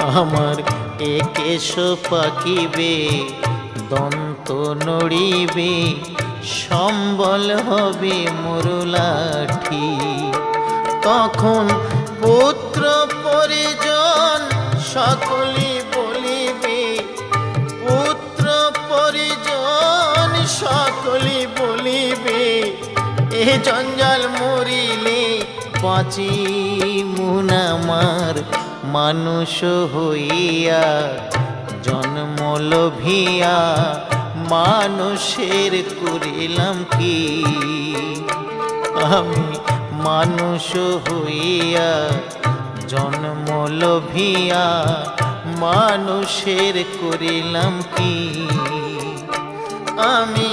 আমার একেশ পাকিবে, দন্ত নড়িবে, সম্বল হবে মোর লাঠি। তখন পুত্র পরিজন সকলে বলিবে, পুত্র পরিজন সকলে বলিবে, এ জঞ্জাল মরিলে বাঁচি মুনামার মানুষ হইয়া, জন্ম লোভিয়া মানুষের করিলাম কি। আমি মানুষ হইয়া জন্ম লোভিয়া মানুষের করিলাম কি। আমি